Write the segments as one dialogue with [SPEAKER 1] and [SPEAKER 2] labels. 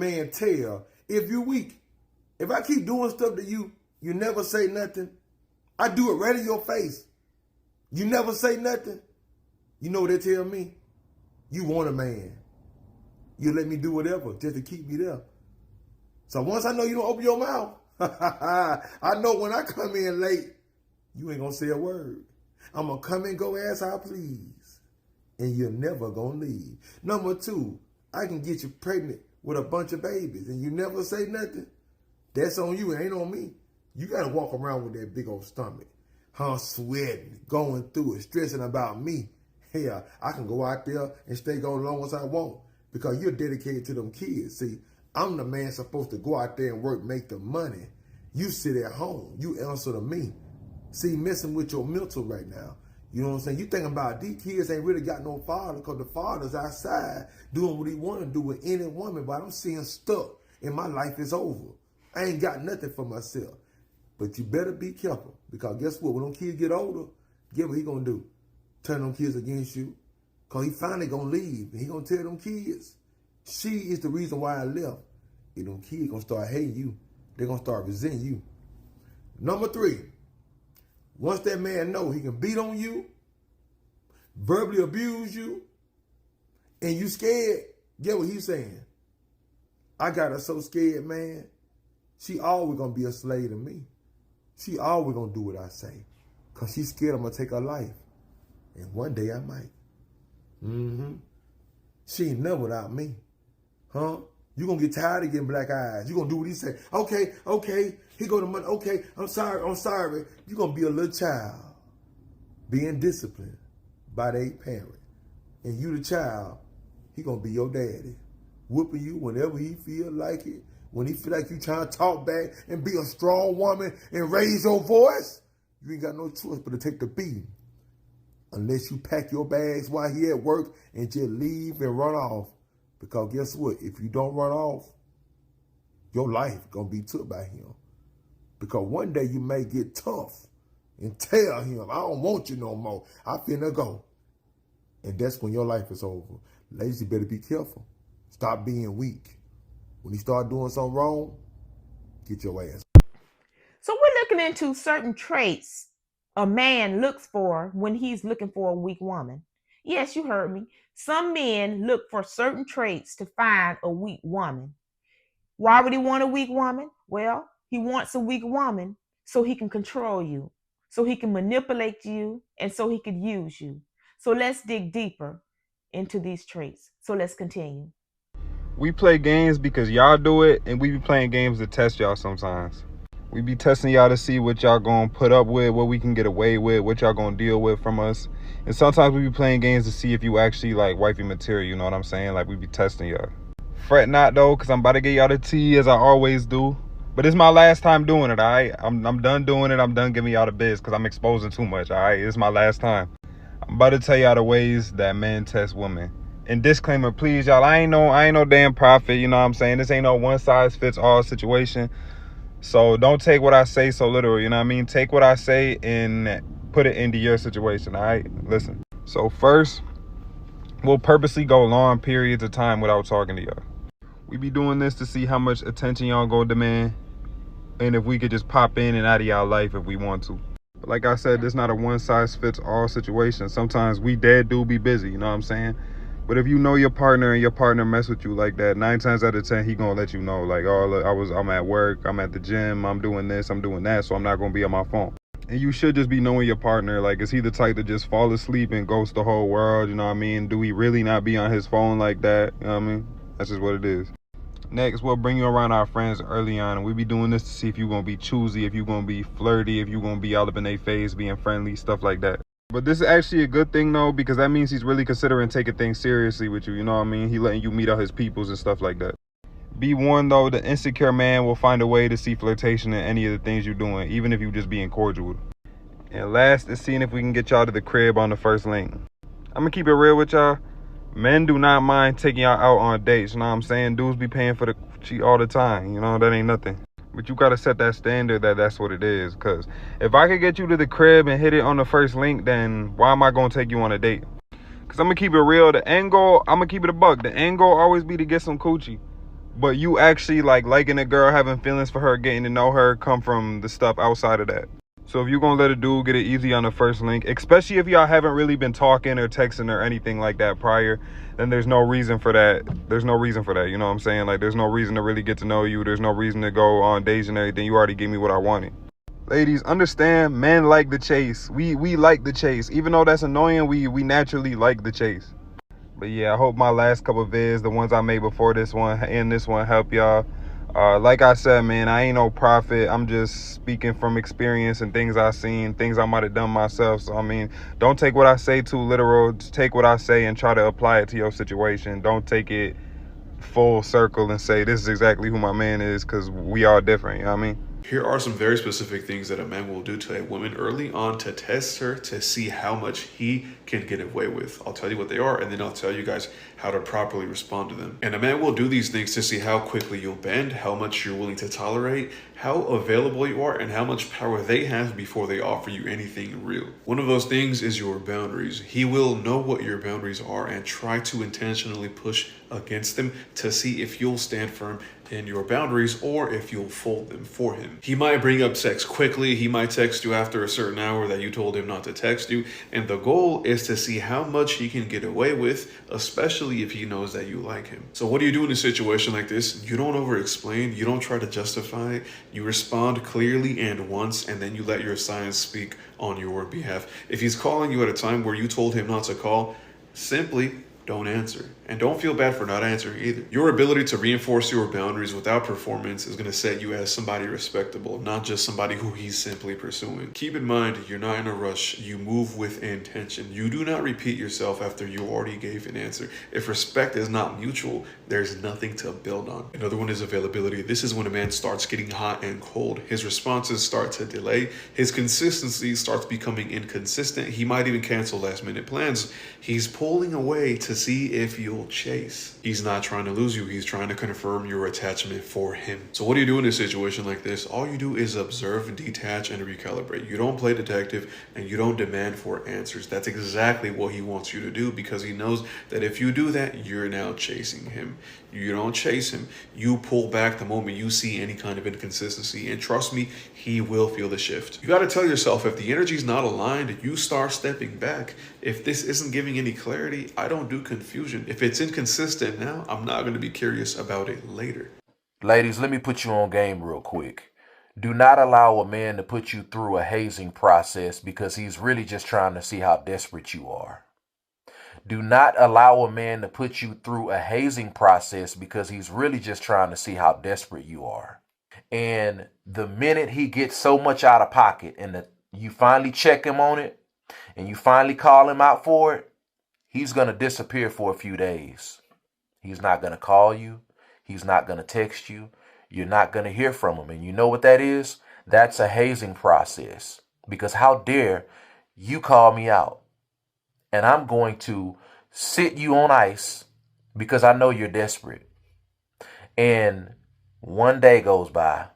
[SPEAKER 1] man tell if you weak. If I keep doing stuff to you, you never say nothing. I do it right in your face. You never say nothing. You know what they tell me? You want a man. You let me do whatever just to keep me there. So once I know you don't open your mouth, I know when I come in late, you ain't gonna say a word. I'm gonna come and go as I please. And you're never gonna leave. Number two, I can get you pregnant with a bunch of babies and you never say nothing. That's on you, it ain't on me. You gotta walk around with that big old stomach. Sweating, going through it, stressing about me. Hell, I can go out there and stay gone as long as I want because you're dedicated to them kids. See, I'm the man supposed to go out there and work, make the money. You sit at home. You answer to me. See, messing with your mental right now. You know what I'm saying? You thinking about these kids ain't really got no father because the father's outside doing what he want to do with any woman, but I'm seeing stuck and my life is over. I ain't got nothing for myself. But you better be careful because guess what? When them kids get older, guess what he gonna do? Turn them kids against you because he finally gonna leave and he gonna tell them kids, she is the reason why I left. And them kids gonna start hating you. They're gonna start resenting you. Number three, once that man know he can beat on you, verbally abuse you, and you scared, get what he's saying? I got her so scared, man. She always gonna be a slave to me. She always gonna do what I say. Cause she's scared I'm gonna take her life. And one day I might. She ain't never without me. Huh? You gonna get tired of getting black eyes. You gonna do what he say. Okay. He go to money. Okay, I'm sorry. You gonna be a little child being disciplined by their parent. And you the child, he gonna be your daddy. Whooping you whenever he feel like it. When he feel like you trying to talk back and be a strong woman and raise your voice, you ain't got no choice but to take the beating. Unless you pack your bags while he at work and just leave and run off. Because guess what? If you don't run off, your life gonna be took by him. Because one day you may get tough and tell him, I don't want you no more. I finna go. And that's when your life is over. Ladies, you better be careful. Stop being weak. When you start doing something wrong, get your ass.
[SPEAKER 2] So we're looking into certain traits a man looks for when he's looking for a weak woman. Yes, you heard me. Some men look for certain traits to find a weak woman. Why would he want a weak woman? Well, he wants a weak woman so he can control you, so he can manipulate you, and so he can use you. So let's dig deeper into these traits. So let's continue.
[SPEAKER 3] We play games because y'all do it, and we be playing games to test y'all sometimes. We be testing y'all to see what y'all gonna put up with, what we can get away with, what y'all gonna deal with from us. And sometimes we be playing games to see if you actually like wifey material, you know what I'm saying? Like we be testing y'all. Fret not though, cause I'm about to get y'all the tea as I always do. But it's my last time doing it, all right? I'm done doing it. I'm done giving y'all the biz because I'm exposing too much, all right? It's my last time. I'm about to tell y'all the ways that men test women. And disclaimer, please, y'all, I ain't no damn prophet, you know what I'm saying? This ain't no one-size-fits-all situation. So don't take what I say so literal, you know what I mean? Take what I say and put it into your situation, all right? Listen. So first, we'll purposely go long periods of time without talking to y'all. We be doing this to see how much attention y'all go demand and if we could just pop in and out of y'all life if we want to. But like I said, this not a one-size-fits-all situation. Sometimes we dead do be busy, you know what I'm saying? But if you know your partner and your partner mess with you like that, 9 times out of 10, he gonna let you know, like, oh, look, I'm at work, I'm at the gym, I'm doing this, I'm doing that, so I'm not gonna be on my phone. And you should just be knowing your partner, like, is he the type to just fall asleep and ghost the whole world, you know what I mean? Do he really not be on his phone like that, you know what I mean? That's just what it is. Next, we'll bring you around our friends early on, and we be doing this to see if you're gonna be choosy, if you're gonna be flirty, if you're gonna be all up in their face, being friendly, stuff like that. But this is actually a good thing though, because that means he's really considering taking things seriously with you, you know what I mean? He letting you meet all his peoples and stuff like that. Be warned though, the insecure man will find a way to see flirtation in any of the things you're doing, even if you just being cordial with him. And last is seeing if we can get y'all to the crib on the first link. I'm gonna keep it real with y'all. Men do not mind taking y'all out on dates, you know what I'm saying? Dudes be paying for the cheat all the time, you know, that ain't nothing. But you gotta set that standard that that's what it is. Cause if I could get you to the crib and hit it on the first link, then why am I gonna take you on a date? Cause I'm gonna keep it real. The end goal, I'm gonna keep it a buck. The end goal always be to get some coochie. but you actually like liking a girl, having feelings for her, getting to know her, come from the stuff outside of that. So if you're gonna let a dude get it easy on the first link, especially if y'all haven't really been talking or texting or anything like that prior, then there's no reason for that. There's no reason for that. You know what I'm saying? Like, there's no reason to really get to know you. There's no reason to go on dates and everything. You already gave me what I wanted. Ladies, understand, men like the chase. We like the chase. Even though that's annoying, we naturally like the chase. But yeah, I hope my last couple of vids, the ones I made before this one and this one, help y'all. Like I said, man, I ain't no prophet. I'm just speaking from experience and things I've seen, things I might have done myself. So, I mean, don't take what I say too literal. Just take what I say and try to apply it to your situation. Don't take it full circle and say, this is exactly who my man is, because we all different, you know what I mean?
[SPEAKER 4] Here are some very specific things that a man will do to a woman early on to test her, to see how much he can get away with. I'll tell you what they are, and then I'll tell you guys how to properly respond to them. And a man will do these things to see how quickly you'll bend, how much you're willing to tolerate, how available you are, and how much power they have before they offer you anything real. One of those things is your boundaries. He will know what your boundaries are and try to intentionally push against them to see if you'll stand firm in your boundaries or if you'll fold them for him. He might bring up sex quickly. He might text you after a certain hour that you told him not to text you. And the goal is to see how much he can get away with, especially if he knows that you like him. So what do you do in a situation like this? You don't over explain. You don't try to justify it. You respond clearly and once, and then you let your science speak on your behalf. If he's calling you at a time where you told him not to call, simply don't answer. And don't feel bad for not answering either. Your ability to reinforce your boundaries without performance is going to set you as somebody respectable, not just somebody who he's simply pursuing. Keep in mind, you're not in a rush. You move with intention. You do not repeat yourself after you already gave an answer. If respect is not mutual, there's nothing to build on. Another one is availability. This is when a man starts getting hot and cold. His responses start to delay. His consistency starts becoming inconsistent. He might even cancel last minute plans. He's pulling away to see if you'll chase. He's not trying to lose you. He's trying to confirm your attachment for him. So what do you do in a situation like this? All you do is observe, detach, and recalibrate. You don't play detective and you don't demand for answers. That's exactly what he wants you to do, because he knows that if you do that, you're now chasing him. You don't chase him. You pull back the moment you see any kind of inconsistency. And trust me, he will feel the shift. You got to tell yourself, if the energy's not aligned, you start stepping back. If this isn't giving any clarity, I don't do confusion. If it's inconsistent now, I'm not going to be curious about it later.
[SPEAKER 5] Ladies, let me put you on game real quick. Do not allow a man to put you through a hazing process because he's really just trying to see how desperate you are. Do not allow a man to put you through a hazing process because he's really just trying to see how desperate you are. And the minute he gets so much out of pocket and you finally check him on it and you finally call him out for it, he's going to disappear for a few days. He's not going to call you. He's not going to text you. You're not going to hear from him. And you know what that is? That's a hazing process. Because how dare you call me out? And I'm going to sit you on ice because I know you're desperate. And one day goes by.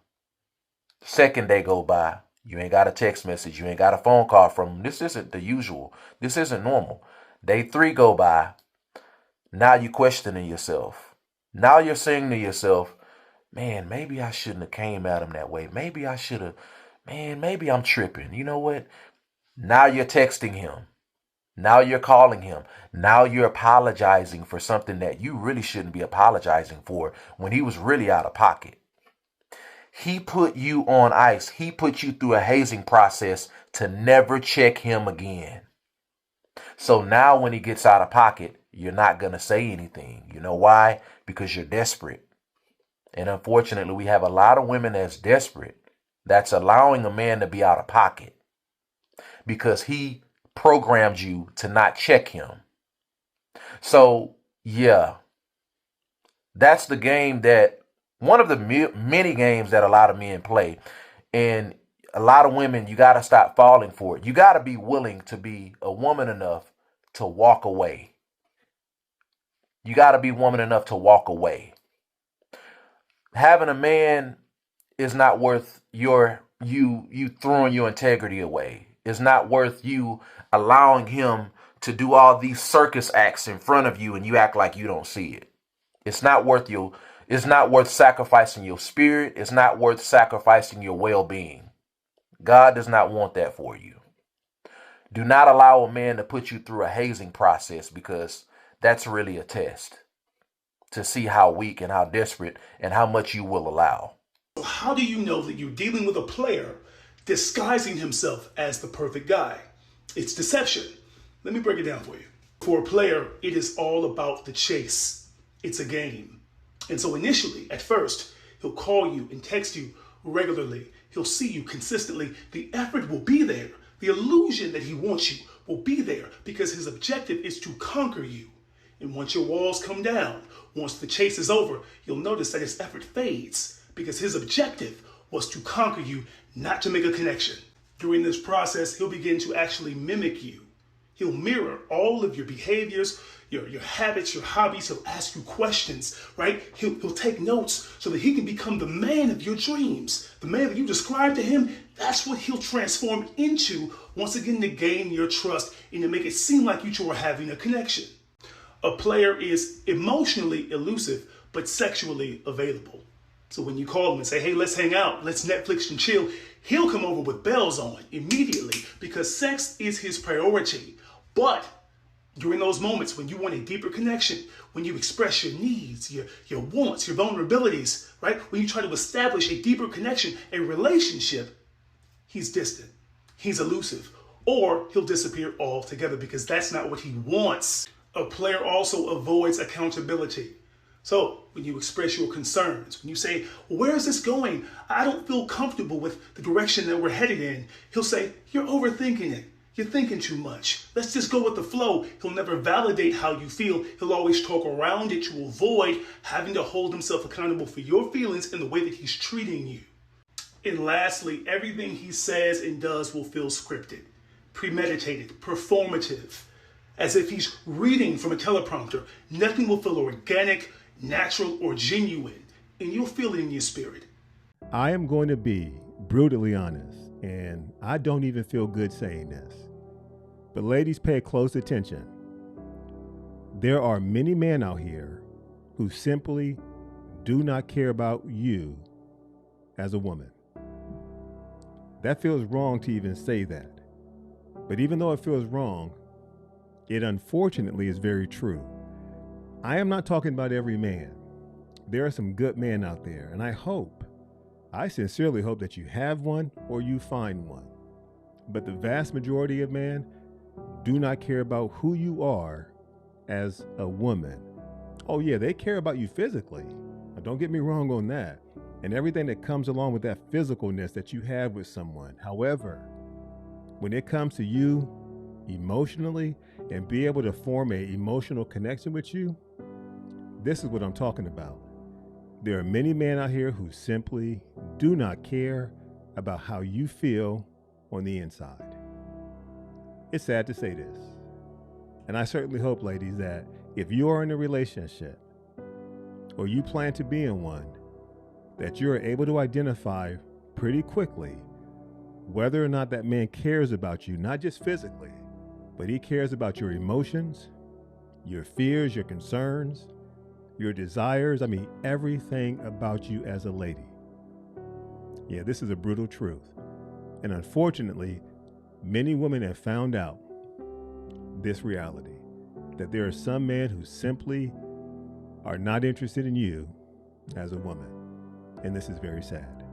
[SPEAKER 5] Second day goes by. You ain't got a text message. You ain't got a phone call from him. This isn't the usual. This isn't normal. Day 3 go by. Now you're questioning yourself. Now you're saying to yourself, man, maybe I shouldn't have came at him that way. Maybe I should have, man, maybe I'm tripping. You know what? Now you're texting him. Now you're calling him. Now you're apologizing for something that you really shouldn't be apologizing for when he was really out of pocket. He put you on ice. He put you through a hazing process to never check him again. So now when he gets out of pocket, you're not going to say anything. You know why? Because you're desperate. And unfortunately, we have a lot of women that's desperate, that's allowing a man to be out of pocket because he programmed you to not check him. So, yeah, that's the game that one of the many games that a lot of men play. And a lot of women, you got to stop falling for it. You got to be willing to be a woman enough to walk away. You got to be woman enough to walk away. Having a man is not worth you throwing your integrity away. It's not worth you allowing him to do all these circus acts in front of you and you act like you don't see it. It's not worth It's not worth sacrificing your spirit. It's not worth sacrificing your well-being. God does not want that for you. Do not allow a man to put you through a hazing process, because that's really a test to see how weak and how desperate and how much you will allow.
[SPEAKER 6] So how do you know that you're dealing with a player disguising himself as the perfect guy? It's deception. Let me break it down for you. For a player, it is all about the chase. It's a game. And so initially, at first, he'll call you and text you regularly. He'll see you consistently. The effort will be there. The illusion that he wants you will be there, because his objective is to conquer you. And once your walls come down, once the chase is over, you'll notice that his effort fades, because his objective was to conquer you, not to make a connection. During this process, he'll begin to actually mimic you. He'll mirror all of your behaviors, your habits, your hobbies. He'll ask you questions, right? He'll take notes so that he can become the man of your dreams. The man that you describe to him, that's what he'll transform into, once again, to gain your trust and to make it seem like you two are having a connection. A player is emotionally elusive, but sexually available. So when you call him and say, hey, let's hang out, let's Netflix and chill, he'll come over with bells on immediately, because sex is his priority. But during those moments when you want a deeper connection, when you express your needs, your wants, your vulnerabilities, right? When you try to establish a deeper connection, a relationship, he's distant, he's elusive, or he'll disappear altogether, because that's not what he wants. A player also avoids accountability. So when you express your concerns, when you say, where is this going? I don't feel comfortable with the direction that we're headed in. He'll say, you're overthinking it. You're thinking too much. Let's just go with the flow. He'll never validate how you feel. He'll always talk around it to avoid having to hold himself accountable for your feelings in the way that he's treating you. And lastly, everything he says and does will feel scripted, premeditated, performative, as if he's reading from a teleprompter. Nothing will feel organic, natural, or genuine, and you'll feel it in your spirit.
[SPEAKER 7] I am going to be brutally honest, and I don't even feel good saying this. But ladies, pay close attention. There are many men out here who simply do not care about you as a woman. That feels wrong to even say that. But even though it feels wrong, it unfortunately is very true. I am not talking about every man. There are some good men out there, and I sincerely hope that you have one or you find one. But the vast majority of men do not care about who you are as a woman. Oh yeah, they care about you physically. Now, don't get me wrong on that. And everything that comes along with that physicalness that you have with someone. However, when it comes to you emotionally and be able to form an emotional connection with you, this is what I'm talking about. There are many men out here who simply do not care about how you feel on the inside. It's sad to say this. And I certainly hope, ladies, that if you are in a relationship or you plan to be in one, that you're able to identify pretty quickly whether or not that man cares about you, not just physically, but he cares about your emotions, your fears, your concerns, your desires. I mean, everything about you as a lady. Yeah, this is a brutal truth. And unfortunately, many women have found out this reality, that there are some men who simply are not interested in you as a woman. And this is very sad.